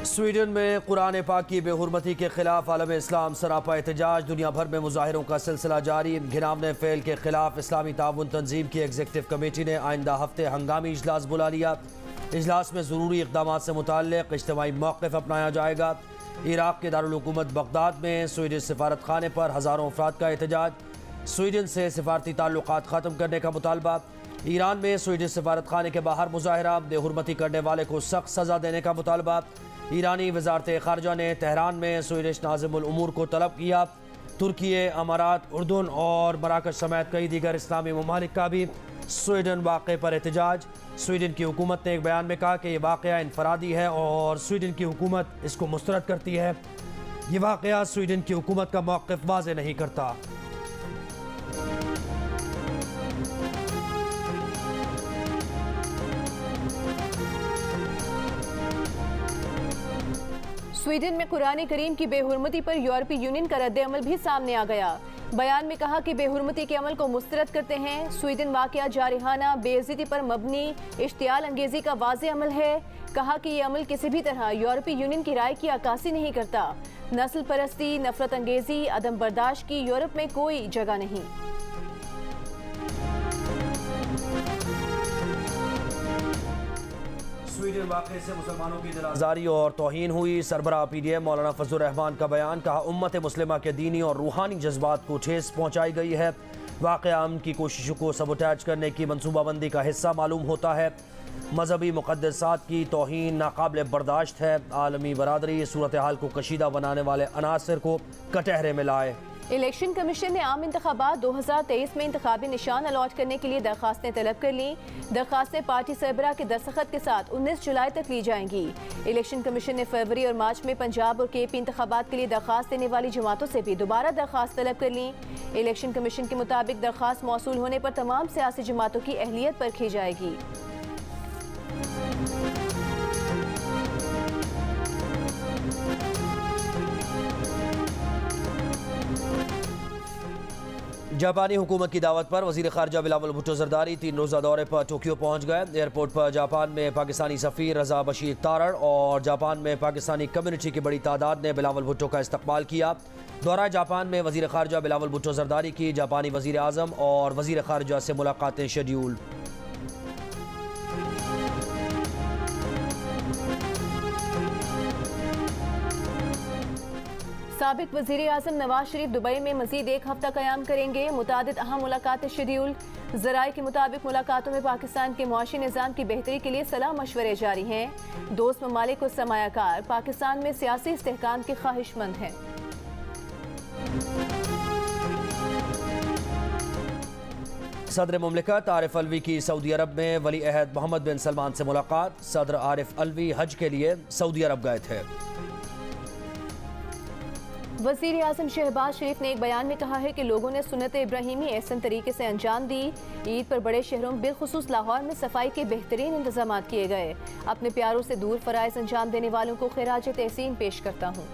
Sweden में कुरान पाक की बेहुरमती के खिलाफ आलम इस्लाम सरापा एहतजाज। दुनिया भर में मुजाहिरों का सिलसिला जारी। घिनौने फेल के खिलाफ इस्लामी ताउन तंजीम की एग्जीक्यूटिव कमेटी ने आइंदा हफ्ते हंगामी इजलास बुला लिया। इजलास में ज़रूरी इक़दाम से मुताल्लिक़ इज्तिमाई मौक़िफ़ अपनाया जाएगा। इराक़ के दारुल हुकूमत बगदाद में स्वीडन सफारत खाने पर हज़ारों अफराद का एहतजाज। स्वीडन से सफारती ताल्लुक़ात ख़त्म करने का मुतालबा। ईरान में स्वीडन सफारत खाने के बाहर मुजाहिरा। बेहुरमती करने वाले को सख्त सज़ा देने का मुतालबा। ईरानी वज़ारत ख़ारजा ने तेहरान में स्वीडिश नाज़िमुल उमूर को तलब किया। तुर्की, अमारात, उर्दून और मराकश समेत कई दीगर इस्लामी ममालिक का भी स्वीडन वाक़े पर एहतजाज। स्वीडन की हुकूमत ने एक बयान में कहा कि यह वाक़या इनफरादी है और स्वीडन की हुकूमत इसको मुस्तरद करती है। ये वाक़या स्वीडन की हुकूमत का मौक़िफ़ वाज़े नहीं करता। स्वीडन में कुरान करीम की बेहुरमती पर यूरोपीय यूनियन का रद्द-ए-अमल भी सामने आ गया। बयान में कहा कि बेहुरमती के अमल को मुस्तरद करते हैं। स्वीडन वाक़या जारिहाना बेइज्जती पर मबनी इश्तियाल अंगेज़ी का वाज़े अमल है। कहा कि यह अमल किसी भी तरह यूरोपीय यूनियन की राय की अक्कासी नहीं करता। नस्ल परस्ती, नफरत अंगेज़ी, अदम बर्दाश्त की यूरोप में कोई जगह नहीं। स्वीडन वाक़े से मुसलमानों की दिलाजारी और तौहीन हुई। सरबराह PDM मौलाना फजल रहमान का बयान। कहा उम्मत मुस्लिमा के दीनी और रूहानी जज्बात को ठेस पहुँचाई गई है। वाक़या अमन की कोशिशों को सबोटैज करने की मनसूबाबंदी का हिस्सा मालूम होता है। मजहबी मुक़द्दसात की तौहीन नाकाबिल बर्दाश्त है। आलमी बरादरी सूरत हाल को कशीदा बनाने वाले अनासर को कटहरे में लाए। इलेक्शन कमीशन ने आम इंतखाबात 2023 में इंतखाबी निशान अलॉट करने के लिए दरखास्तें तलब कर ली। दरखास्तें पार्टी सरबराह के दस्तखत के साथ 19 जुलाई तक ली जाएंगी। इलेक्शन कमीशन ने फरवरी और मार्च में पंजाब और KP इंतखाबात के लिए दरखास्त देने वाली जमातों से भी दोबारा दरखास्त तलब कर ली। इलेक्शन कमीशन के मुताबिक दरखास्त मौसूल होने पर तमाम सियासी जमातों की अहलियत परखी जाएगी। जापानी हुकूमत की दावत पर वज़ीर ख़ारजा बिलावल भुट्टो ज़रदारी 3 रोज़ा दौरे पर टोक्यो पहुँच गए। एयरपोर्ट पर जापान में पाकिस्तानी सफ़ीर रज़ा बशीर तारड़ और जापान में पाकिस्तानी कम्युनिटी की बड़ी तादाद ने बिलावल भुट्टो का इस्तकबाल किया। दौरा जापान में वज़ीर ख़ारजा बिलावल भुट्टो ज़रदारी की जापानी वज़ीर आज़म और वज़ीर ख़ारजा से मुलाकातें शेड्यूल। साबिक वज़ीर आज़म नवाज शरीफ दुबई में मज़ीद एक हफ्ता क़याम करेंगे। मुतादिद अहम मुलाकातें शेड्यूल। ज़राए के मुताबिक मुलाकातों में पाकिस्तान के मुआशी निज़ाम की बेहतरी के लिए सलाह मशवरे जारी हैं। दोस्त ममालिक और सरमायाकार पाकिस्तान में सियासी इस्तेहकाम के ख्वाहिशमंद हैं। सदर मुमलिकत आरिफ अलवी की सऊदी अरब में वली अहद मोहम्मद बिन सलमान से मुलाकात। सदर आरिफ अलवी हज के लिए सऊदी अरब गए थे। वज़ीर आज़म शहबाज शरीफ ने एक बयान में कहा है कि लोगों ने सुन्नत इब्राहिमी एहसन तरीके से अंजाम दी। ईद पर बड़े शहरों बिलखुसूस लाहौर में सफाई के बेहतरीन इंतजाम किए गए। अपने प्यारों से दूर फ़राइज़ अंजाम देने वालों को खिराज तहसीन पेश करता हूँ।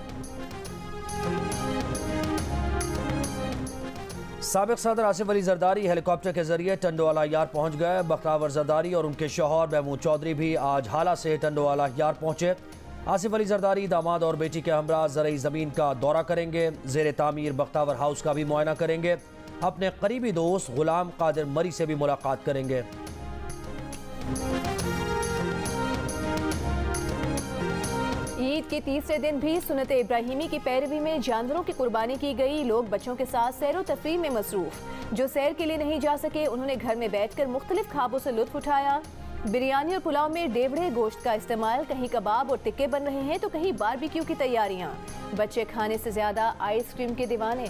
साबिक़ सदर आसिफ अली जरदारी हेलीकॉप्टर के जरिए टंडोवाला यार पहुँच गए। बख्तावर जरदारी और उनके शौहर महमूद चौधरी भी आज हाला से टंडोवाला यार पहुँचे। आसिफ अली जरदारी दामाद और बेटी के हमरा ज़रई ज़मीन का दौरा करेंगे। ज़ेर तामीर बख्तावर हाउस का भी मुआयना करेंगे। अपने करीबी दोस्त गुलाम कादिर मरी से भी मुलाकात करेंगे। ईद के तीसरे दिन भी सुन्नत इब्राहिमी की पैरवी में जानवरों की कुर्बानी की गई। लोग बच्चों के साथ सैर व तफरीह में मसरूफ। जो सैर के लिए नहीं जा सके उन्होंने घर में बैठकर मुख्तलिफ खाबों से लुत्फ उठाया। बिरयानी और पुलाव में डेवढ़े गोश्त का इस्तेमाल। कहीं कबाब और टिक्के बन रहे हैं तो कहीं बारबेक्यू की तैयारियां। बच्चे खाने से ज्यादा आइसक्रीम के दीवाने।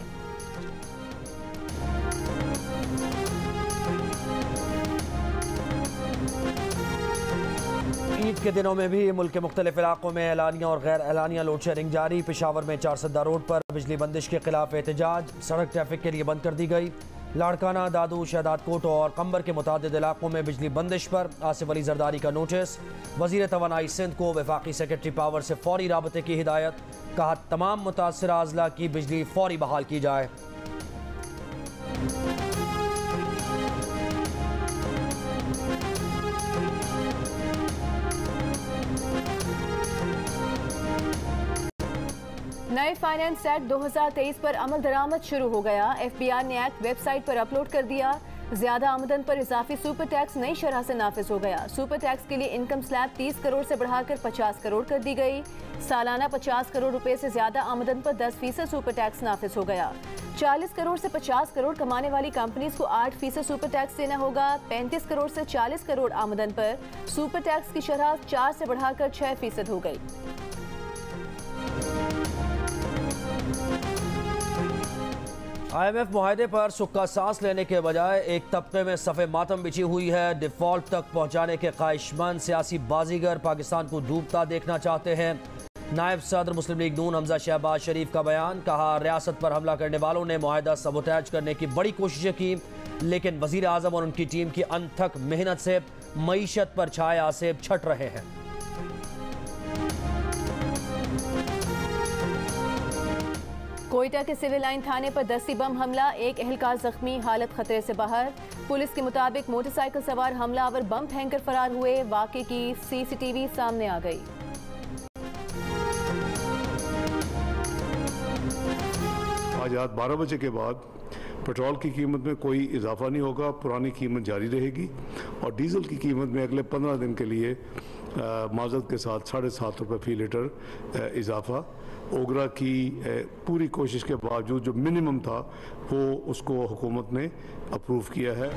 ईद के दिनों में भी मुल्क के मुख्तलिफ इलाकों में एलानिया और गैर एलानिया लोड शेयरिंग जारी। पेशावर में 4 रोड पर बिजली बंदिश के खिलाफ एहतजाज। सड़क ट्रैफिक के लिए बंद कर दी गई। लाड़काना, दादू, शहदाद कोट और कंबर के मुतादिद इलाकों में बिजली बंदिश पर आसिफ अली जरदारी का नोटिस। वज़ीर तवानाई सिंध को वफाकी सेक्रेटरी पावर से फौरी राबते की हिदायत। कहा तमाम मुतासरा अजला की बिजली फौरी बहाल की जाए। नए फाइनेंस एक्ट 2023 पर अमल दरामद शुरू हो गया। FBI ने एक्ट वेबसाइट पर अपलोड कर दिया। ज्यादा आमदन पर इजाफी सुपर टैक्स नई शरह से नाफिज हो गया। सुपर टैक्स के लिए इनकम स्लैब 30 करोड़ से बढ़ाकर 50 करोड़ कर दी गई। सालाना 50 करोड़ रुपए से ज्यादा आमदन पर 10% सुपर टैक्स नाफिज हो गया। 40 करोड़ से 50 करोड़ कमाने वाली कंपनीज को 8% सुपर टैक्स देना होगा। 35 करोड़ से 40 करोड़ आमदन पर सुपर टैक्स की शरह 4 से बढ़ाकर 6% हो गई। IMF मुआहदे पर सुक्का सांस लेने के बजाय एक तबके में सफ़े मातम बिछी हुई है। डिफॉल्ट तक पहुंचाने के ख्वाहिशमंद सियासी बाजीगर पाकिस्तान को डूबता देखना चाहते हैं। नायब सदर मुस्लिम लीग नून हमजा शहबाज शरीफ का बयान, कहा रियासत पर हमला करने वालों ने मुआहदा सबोटैज करने की बड़ी कोशिशें की, लेकिन वजीर आजम और उनकी टीम की अनथक मेहनत से मईशत पर छाए आसेब छट रहे हैं। कोयटा के सिविल लाइन थाने पर दस्ती बम हमला, एक एहलकार जख्मी, हालत खतरे से बाहर। पुलिस के मुताबिक मोटरसाइकिल सवार हमलावर बम फेंककर फरार हुए। वाक़े की CCTV सामने आ गई। आज रात 12 बजे के बाद पेट्रोल की कीमत में कोई इजाफा नहीं होगा, पुरानी कीमत जारी रहेगी और डीजल की कीमत में अगले 15 दिन के लिए माजरत के साथ 7.5 रुपये फी लीटर इजाफा। ओगरा की पूरी कोशिश के बावजूद जो मिनिमम था वो उसको हुकूमत ने अप्रूव किया है।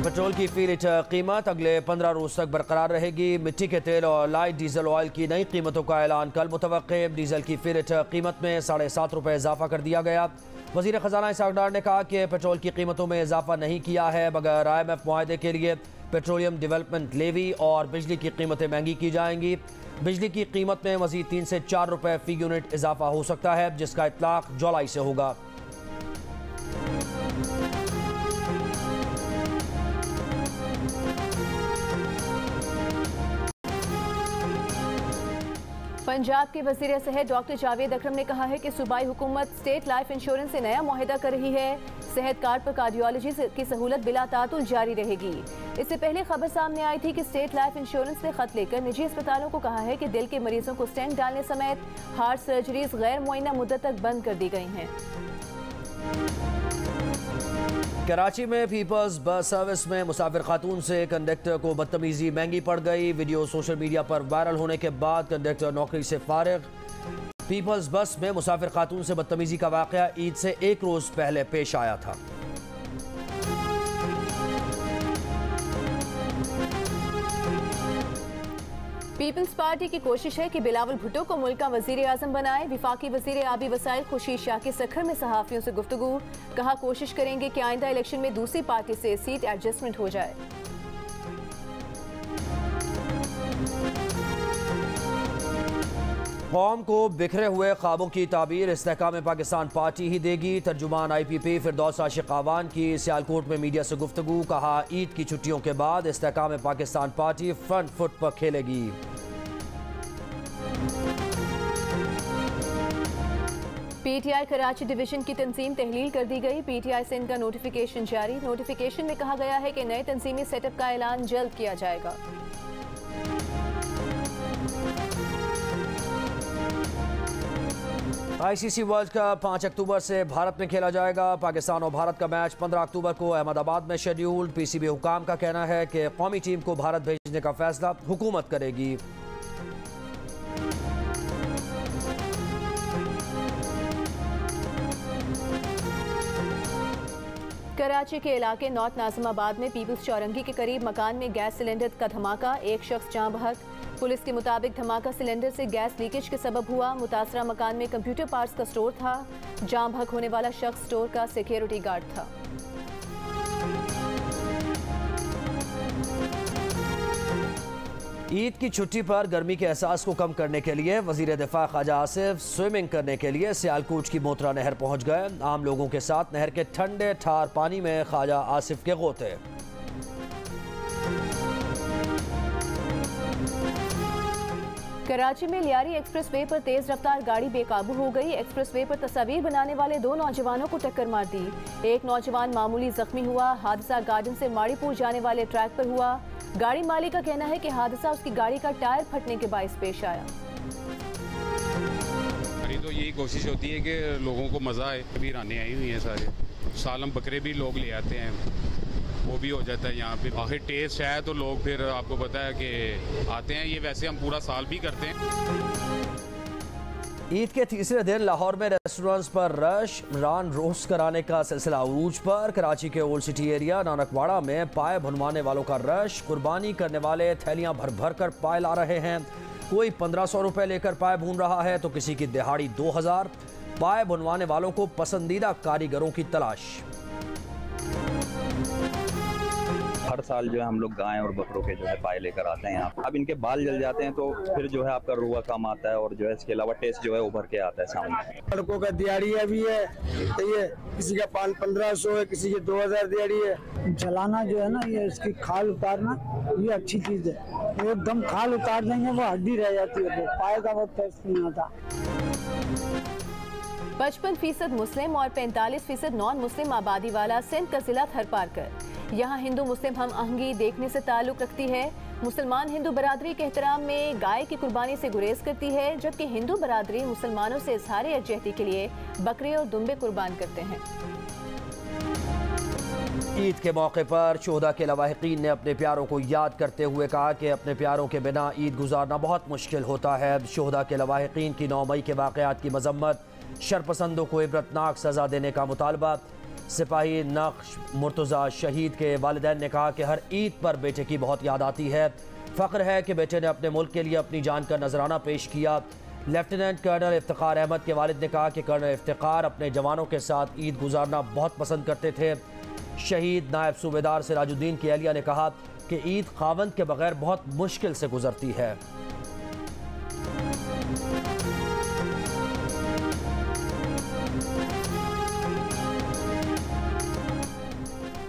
पेट्रोल की फी लीटर कीमत अगले 15 रोज तक बरकरार रहेगी। मिट्टी के तेल और लाइट डीजल ऑयल की नई कीमतों का ऐलान कल मुतवक्के। डीजल की फी लीटर कीमत में 7.5 रुपये इजाफा कर दिया गया। वजीर खजाना इसहाक डार ने कहा कि पेट्रोल की कीमतों में इजाफा नहीं किया है, मगर IMF मुआहदे के लिए पेट्रोलियम डेवलपमेंट लेवी और बिजली की कीमतें महंगी की जाएंगी। बिजली की कीमत में मजीद 3 से 4 रुपये फी यूनिट इजाफा हो सकता है, जिसका इतलाक जुलाई से होगा। पंजाब के वज़ीर सेहत डॉक्टर जावेद अकरम ने कहा है कि सूबाई हुकूमत स्टेट लाइफ इंश्योरेंस से नया मुआहदा कर रही है। सेहत कार्ड पर कार्डियोलॉजी की सहूलत बिला तातुल जारी रहेगी। इससे पहले खबर सामने आई थी कि स्टेट लाइफ इंश्योरेंस ने खत लेकर निजी अस्पतालों को कहा है कि दिल के मरीजों को स्टेंट डालने समेत हार्ट सर्जरीज गैर मुअय्यना मुद्दत तक बंद कर दी गई हैं। कराची में पीपल्स बस सर्विस में मुसाफिर खातून से कंडक्टर को बदतमीजी महंगी पड़ गई। वीडियो सोशल मीडिया पर वायरल होने के बाद कंडक्टर नौकरी से फारिग। पीपल्स बस में मुसाफिर खातून से बदतमीजी का वाकया ईद से एक रोज पहले पेश आया था। पीपल्स पार्टी की कोशिश है कि बिलावल भुट्टो को मुल्क का वजीर आजम बनाए। विफाकी वजीर आबी वसाइल खुर्शीद शाह के सखर में सहाफियों से गुफ्तगू, कहा कोशिश करेंगे कि आइंदा इलेक्शन में दूसरी पार्टी से सीट एडजस्टमेंट हो जाए। कौम को बिखरे हुए ख्वाबों की ताबीर इस्तेहकाम पाकिस्तान पार्टी ही देगी। तर्जुमान IPP फिरदौस आशिक आवान की सियालकोट में मीडिया से गुफ्तगू, कहा ईद की छुट्टियों के बाद इस्तेहकाम पाकिस्तान पार्टी फ्रंट फुट पर खेलेगी। PTI कराची डिवीजन की तंजीम तहलील कर दी गई। PTI से इनका नोटिफिकेशन जारी। नोटिफिकेशन में कहा गया है कि नए तंजीमी सेटअप का ऐलान जल्द किया जाएगा। ICC वर्ल्ड कप 5 अक्टूबर से भारत में खेला जाएगा। पाकिस्तान और भारत का मैच 15 अक्टूबर को अहमदाबाद में शेड्यूल्ड। PCB हुकाम का कहना है कि कौमी टीम को भारत भेजने का फैसला हुकूमत करेगी। कराची के इलाके नॉर्थ नाजिमाबाद में पीपल्स चौरंगी के करीब मकान में गैस सिलेंडर का धमाका, एक शख्स जाँ बहक। पुलिस के मुताबिक धमाका सिलेंडर से गैस लीकेज के सबब हुआ। मुतासरा मकान में कंप्यूटर पार्ट्स का स्टोर था। जाँ बहक होने वाला शख्स स्टोर का सिक्योरिटी गार्ड था। ईद की छुट्टी पर गर्मी के एहसास को कम करने के लिए वजीर दिफा ख्वाजा आसिफ स्विमिंग करने के लिए सियालकोट की मोतरा नहर पहुंच गए। आम लोगों के साथ नहर के ठंडे ठार पानी में ख्वाजा आसिफ के गोते। कराची में लियारी एक्सप्रेस वे पर तेज रफ्तार गाड़ी बेकाबू हो गई। एक्सप्रेस वे पर तस्वीर बनाने वाले 2 नौजवानों को टक्कर मार दी। एक नौजवान मामूली जख्मी हुआ। हादसा गार्डन से माड़ीपुर जाने वाले ट्रैक पर हुआ। गाड़ी मालिक का कहना है कि हादसा उसकी गाड़ी का टायर फटने के बायस पेश आया। हमारी तो यही कोशिश होती है कि लोगों को मज़ा आए। अभी रानें आई हुई हैं सारे, सालम बकरे भी लोग ले आते हैं, वो भी हो जाता है यहाँ पे। आखिर टेस्ट है तो लोग फिर आपको पता है कि आते हैं। ये वैसे हम पूरा साल भी करते हैं। ईद के तीसरे दिन लाहौर में रेस्टोरेंट्स पर रश, रान रोस्ट कराने का सिलसिला उरूज पर। कराची के ओल्ड सिटी एरिया नानकवाड़ा में पाए भुनवाने वालों का रश, कुर्बानी करने वाले थैलियां भर भर कर पाए ला रहे हैं। कोई 1500 रुपए लेकर पाए भून रहा है तो किसी की दिहाड़ी 2000। पाए भुनवाने वालों को पसंदीदा कारीगरों की तलाश। हर साल जो है हम लोग गाय और बकरों के जो है पाए लेकर आते हैं यहाँ। अब इनके बाल जल जाते हैं तो फिर जो है आपका रुआ कम आता है और जो है इसके अलावा टेस्ट जो है उभर के आता है सामने। लड़कों का दिहाड़िया भी है, तो ये किसी का 1500 है, किसी की 2000 दिहाड़ी है। जलाना जो है ना, ये इसकी खाल उतारना ये अच्छी चीज है। एकदम खाल उतार देंगे वो हड्डी रह जाती है, तो पाए का वो टेस्ट नहीं आता। 55% मुस्लिम और 45% नॉन मुस्लिम आबादी वाला सिंध का जिला थरपारकर। यहाँ हिंदू मुस्लिम हम आहंगी देखने से ताल्लुक रखती है। मुसलमान हिंदू बरादरी के एहतराम में गाय की कुर्बानी से गुरेज करती है, जबकि हिंदू बरादरी मुसलमानों से इजहार यकजहती के लिए बकरे और दुम्बे कुर्बान करते हैं। ईद के मौके पर शोहदा के लवाहिकीन ने अपने प्यारों को याद करते हुए कहा कि अपने प्यारों के बिना ईद गुजारना बहुत मुश्किल होता है। शोहदा के लवाहिकीन की 9 मई के वाक़यात की मजम्मत, शरपसंदों को इबरतनाक सज़ा देने का मुतालबा। सिपाही नक्श मुर्तज़ा शहीद के वालिदैन ने कहा कि हर ईद पर बेटे की बहुत याद आती है। फ़ख्र है कि बेटे ने अपने मुल्क के लिए अपनी जान का नजराना पेश किया। लेफ्टिनेंट कर्नल इफ्तिखार अहमद के वालिद ने कहा कि कर्नल इफ्तिखार अपने जवानों के साथ ईद गुजारना बहुत पसंद करते थे। शहीद नायब सूबेदार सिराजुद्दीन की अहलिया ने कहा कि ईद खावंद के बगैर बहुत मुश्किल से गुजरती है।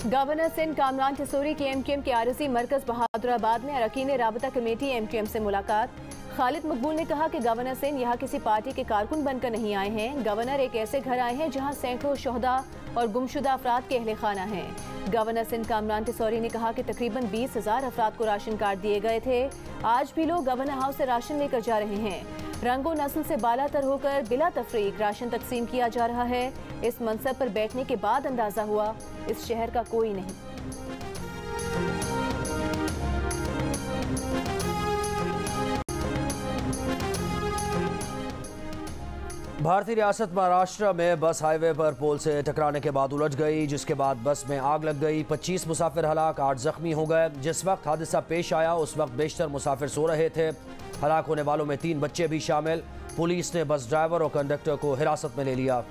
गवर्नर सिंध कामरान टिसोरी की एमक्यूएम के आरजी मरकज बहादुराबाद में अरकान राबता कमेटी एमक्यूएम से मुलाकात। खालिद मकबूल ने कहा कि गवर्नर सिंध यहाँ किसी पार्टी के कारकुन बनकर नहीं आए हैं। गवर्नर एक ऐसे घर आए हैं जहाँ सैकड़ों शोहदा और गुमशुदा अफराद के अहले खाना हैं। गवर्नर सिंध कामरान टिसोरी ने कहा कि तकरीबन 20,000 अफराद को राशन कार्ड दिए गए थे। आज भी लोग गवर्नर हाउस से राशन लेकर जा रहे हैं। रंगो नस्ल से बालातर होकर बिला तफरीक राशन तकसीम किया जा रहा है। इस मनसब पर बैठने के बाद अंदाजा हुआ इस शहर का कोई नहीं। भारतीय रियासत महाराष्ट्र में बस हाईवे पर पोल से टकराने के बाद उलझ गई, जिसके बाद बस में आग लग गई। 25 मुसाफिर हलाक, 8 जख्मी हो गए। जिस वक्त हादसा पेश आया उस वक्त बेशतर मुसाफिर सो रहे थे। हलाक होने वालों में 3 बच्चे भी शामिल। पुलिस ने बस ड्राइवर और कंडक्टर को हिरासत में ले लिया।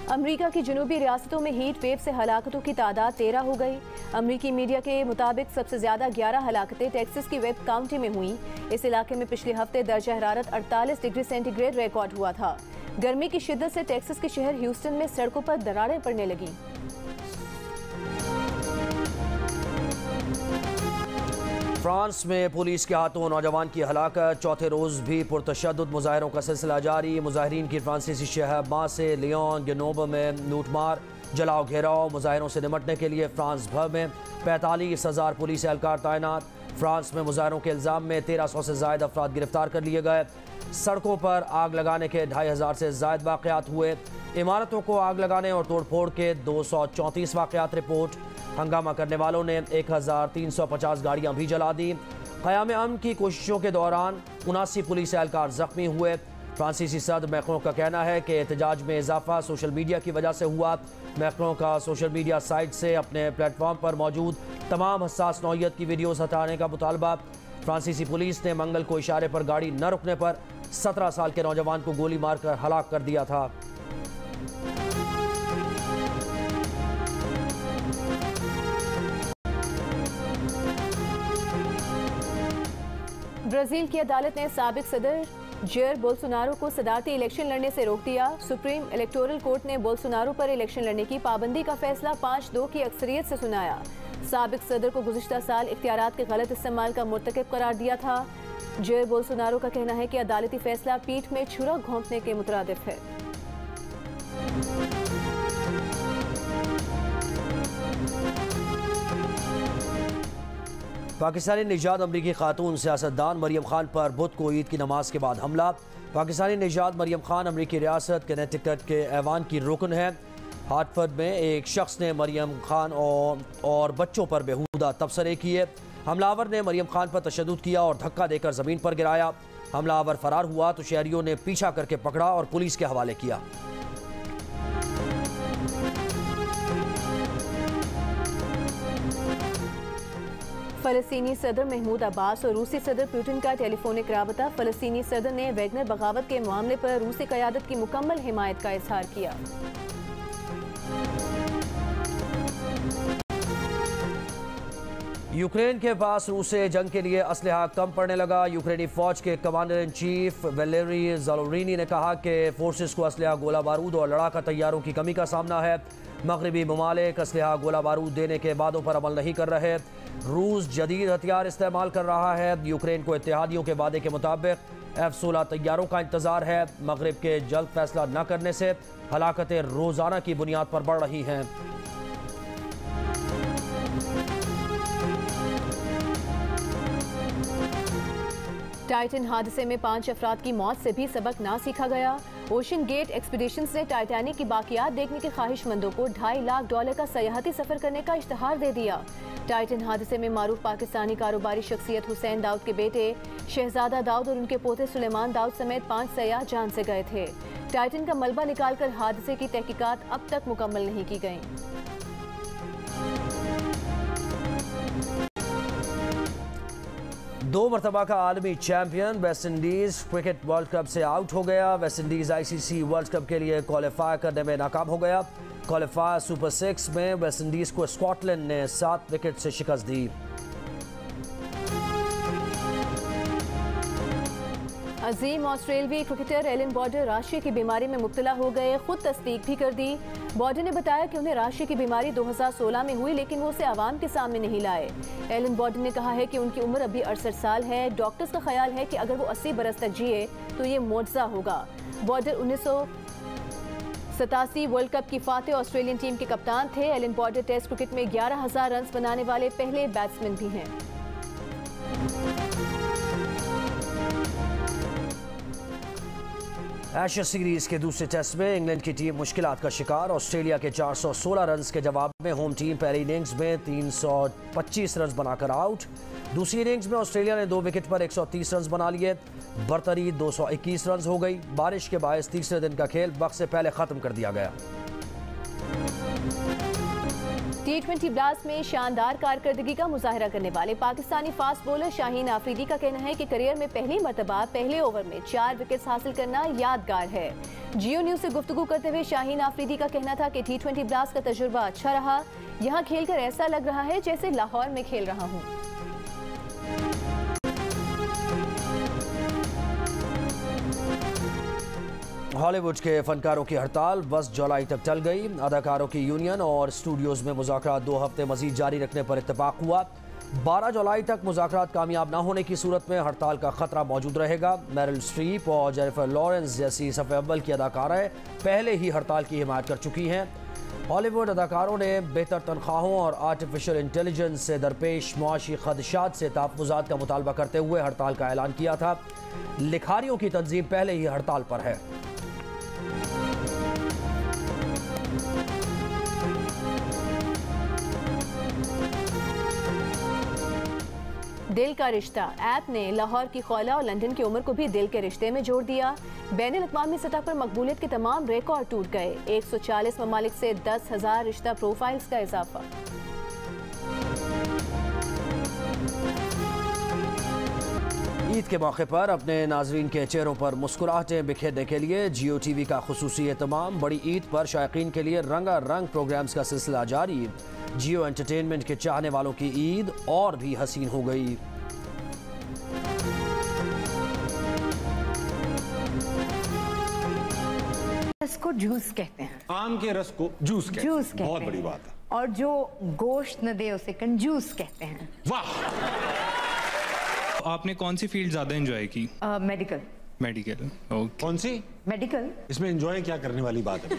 अमेरिका की जनूबी रियासतों में हीट वेव से हलाकतों की तादाद 13 हो गई। अमेरिकी मीडिया के मुताबिक सबसे ज्यादा 11 हलाकतें टेक्सास की वेब काउंटी में हुई। इस इलाके में पिछले हफ्ते दर्जा हरारत 48 डिग्री सेंटीग्रेड रिकॉर्ड हुआ था। गर्मी की शिद्दत से टेक्सास के शहर ह्यूस्टन में सड़कों पर दरारें पड़ने लगी। फ्रांस में पुलिस के हाथों नौजवान की हलाकत। चौथे रोज भी पुरतशद्दुद मुजाहरों का सिलसिला जारी। मुजाहिरीन की फ्रांसीसी शहर मासे, लियोन, ग्रेनोबल में लूटमार, जलाओ घेराव। मुजाहिरों से निपटने के लिए फ्रांस भर में 45,000 पुलिस एहलकार तैनात। फ्रांस में मुजाहिरों के इल्ज़ाम में 1300 से ज़ायद अफराद गिरफ्तार कर लिए गए। सड़कों पर आग लगाने के 2500 से ज़ायद वाक़यात हुए। इमारतों को आग लगाने और तोड़फोड़ के 234 वाक़यात रिपोर्ट। हंगामा करने वालों ने 1350 गाड़ियां भी जला दी। क़याम अमन की कोशिशों के दौरान 79 पुलिस एहलकार जख्मी हुए। फ्रांसीसी सदर मैक्रों का कहना है कि एहतजाज में इजाफा सोशल मीडिया की वजह से हुआ। मैक्रों का सोशल मीडिया साइट से अपने प्लेटफॉर्म पर मौजूद तमाम हसास नौइयत की वीडियोस हटाने का मुतालबा। फ्रांसीसी पुलिस ने मंगल को इशारे पर गाड़ी न रुकने पर 17 साल के नौजवान को गोली मारकर हलाक कर दिया था। ब्राजील की अदालत ने साबिक सदर जेयर बोल्सोनारो को सदारती इलेक्शन लड़ने से रोक दिया। सुप्रीम इलेक्टोरल कोर्ट ने बोल्सोनारो पर इलेक्शन लड़ने की पाबंदी का फैसला 5-2 की अक्सरियत से सुनाया। साबिक सदर को गुज़िश्ता साल इख्तियारात के गलत इस्तेमाल का मुर्तकिब करार दिया था। जेयर बोल्सोनारो का कहना है कि अदालती फैसला पीठ में छुरा घोंपने के मुतरादिफ है। पाकिस्तानी निजात अमरीकी खातून सियासतदान मरियम खान पर बुध को ईद की नमाज के बाद हमला। पाकिस्तानी निजात मरियम खान अमरीकी रियासत कनेटिकट के ऐवान की रुकन है। हार्टफर्ड में एक शख्स ने मरियम खान और बच्चों पर बेहुदा तबसरे किए। हमलावर ने मरियम खान पर तशद्दुद किया और धक्का देकर ज़मीन पर गिराया। हमलावर फरार हुआ तो शहरियों ने पीछा करके पकड़ा और पुलिस के हवाले किया। फ़लस्तीनी सदर महमूद अब्बास और रूसी सदर पुतिन का टेलीफोनिक राबता। फ़लस्तीनी सदर ने वैगनर बगावत के मामले पर रूसी क़यादत की मुकम्मल हिमायत का इजहार किया। यूक्रेन के पास रूस से जंग के लिए असलहा कम पड़ने लगा। यूक्रेनी फौज के कमांडर इन चीफ वैलेरी ज़लोरिनी ने कहा कि फोर्सेस को असलहा, गोला बारूद और लड़ाका तैयारों की कमी का सामना है। मगरबी ममालिक असलहा, गोला बारूद देने के वादों पर अमल नहीं कर रहे। रूस जदीद हथियार इस्तेमाल कर रहा है। यूक्रेन को इत्तेहादियों के वादे के मुताबिक F-16 तैयारों का इंतजार है। मगरब के जल्द फैसला न करने से हलाकतें रोज़ाना की बुनियाद पर बढ़ रही हैं। टाइटन हादसे में 5 अफराद की मौत से भी सबक ना सीखा गया। ओशन गेट एक्सपीडिशंस ने टाइटैनिक की बाकियात देखने के ख्वाहिशमंदों को $2.5 लाख का सयाहती सफर करने का इश्तहार दे दिया। टाइटन हादसे में मारूफ पाकिस्तानी कारोबारी शख्सियत हुसैन दाऊद के बेटे शहजादा दाऊद और उनके पोते सुलेमान दाऊद समेत 5 सयाह जान से गए थे। टाइटन का मलबा निकालकर हादसे की तहकीकात अब तक मुकम्मल नहीं की गई। दो मरतबा का आलमी champion West Indies cricket world cup से आउट हो गया। West Indies ICC world cup के लिए क्वालिफाई करने में नाकाम हो गया। क्वालिफायर सुपर 6 में वेस्ट इंडीज को स्कॉटलैंड ने 7 विकेट से शिकस्त दी। अजीम ऑस्ट्रेलवी क्रिकेटर एलन बॉर्डर राशि की बीमारी में मुब्तला हो गए। खुद तस्दीक भी कर दी। बॉर्डर ने बताया कि उन्हें राशि की बीमारी 2016 में हुई, लेकिन वो उसे आवाम के सामने नहीं लाए। एलन बॉर्डर ने कहा है कि उनकी उम्र अभी 68 साल है। डॉक्टर्स का ख्याल है कि अगर वो 80 बरस तक जिए तो ये मुआवजा होगा। बॉर्डर 1987 वर्ल्ड कप की फातेह ऑस्ट्रेलियन टीम के कप्तान थे। एलन बॉर्डर टेस्ट क्रिकेट में 11,000 रन बनाने वाले पहले बैट्समैन भी हैं। एशेज सीरीज के दूसरे टेस्ट में इंग्लैंड की टीम मुश्किलात का शिकार। ऑस्ट्रेलिया के 416 रन के जवाब में होम टीम पहली इनिंग्स में 325 रन बनाकर आउट। दूसरी इनिंग्स में ऑस्ट्रेलिया ने 2 विकेट पर 130 रन बना लिए। बरतरी 221 रन हो गई। बारिश के बायस तीसरे दिन का खेल वक्त से पहले खत्म कर दिया गया। T20 ब्लास्ट में शानदार कारकर्दगी का मुजाहरा करने वाले पाकिस्तानी फास्ट बॉलर शाहीन आफरीदी का कहना है कि करियर में पहली मरतबा पहले ओवर में 4 विकेट्स हासिल करना यादगार है। जियो न्यूज से गुफ्तगू करते हुए शाहीन आफरीदी का कहना था कि T20 ब्लास्ट का तजुर्बा अच्छा रहा। यहाँ खेलकर ऐसा लग रहा है जैसे लाहौर में खेल रहा हूँ। हॉलीवुड के फनकारों की हड़ताल 10 जुलाई तक टल गई। अदाकारों की यूनियन और स्टूडियोज में मुज़ाकरात 2 हफ्ते मजीद जारी रखने पर इत्तेफाक हुआ। 12 जुलाई तक मुज़ाकरात कामयाब न होने की सूरत में हड़ताल का खतरा मौजूद रहेगा। मेरिल स्ट्रीप और जेनिफर लॉरेंस जैसी सफ़े अव्वल की अदाकाराएँ पहले ही हड़ताल की हिमायत कर चुकी हैं। हॉलीवुड अदाकारों ने बेहतर तनख्वाहों और आर्टिफिशियल इंटेलिजेंस से दरपेश मुआशी खदशात से तहफ़्फ़ुज़ात का मुतालबा करते हुए हड़ताल का ऐलान किया था। लिखारियों की तंजीम पहले ही हड़ताल पर है। दिल का रिश्ता ऐप ने लाहौर की खौला और लंदन की उम्र को भी दिल के रिश्ते में जोड़ दिया। बैनुल-अक़वामी सतह पर मकबूलियत के तमाम रिकॉर्ड टूट गए। 140 ममालिक से 10,000 रिश्ता प्रोफाइल्स का इजाफा। ईद के मौके पर अपने नाजरीन के चेहरों पर मुस्कुराहटें बिखेरने के लिए जियो TV का खुसूसी एहतमाम। बड़ी ईद पर शायकीन के लिए रंगारंग प्रोग्राम्स का सिलसिला जारी। जियो एंटरटेनमेंट के चाहने वालों की ईद और भी हसीन हो गई। रस को जूस कहते हैं। आम के रस को जूस कहते हैं। बहुत बड़ी बात है। और जो गोश्त न दे उसे कंजूस कहते हैं। वाह। आपने कौन सी फील्ड ज्यादा एंजॉय की? मेडिकल। मेडिकल। ओके। कौन सी? मेडिकल। इसमें एंजॉय क्या करने वाली बात है?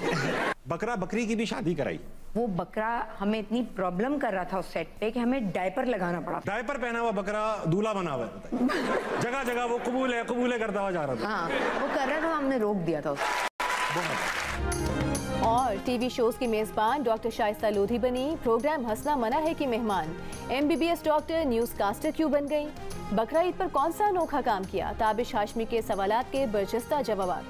बकरा बकरी की भी शादी कराई। वो बकरा हमें इतनी प्रॉब्लम कर रहा था उस सेट पे कि हमें डायपर लगाना पड़ा। डायपर पहना हुआ बकरा दूल्हा बना हुआ है। जगह जगह वो कबूल है करता हुआ जा रहा था। हाँ, वो कर रहा था, हमने रोक दिया था उसको। और टीवी शोज की मेजबान डॉक्टर शाइस्ता लोधी बनी, प्रोग्राम हंसना मना है की मेहमान। MBBS डॉक्टर न्यूज कास्टर क्यों बन गई? बकरा ईद पर कौन सा अनोखा काम किया? ताबिश हाशमी के सवालात के बरजस्ता जवाब।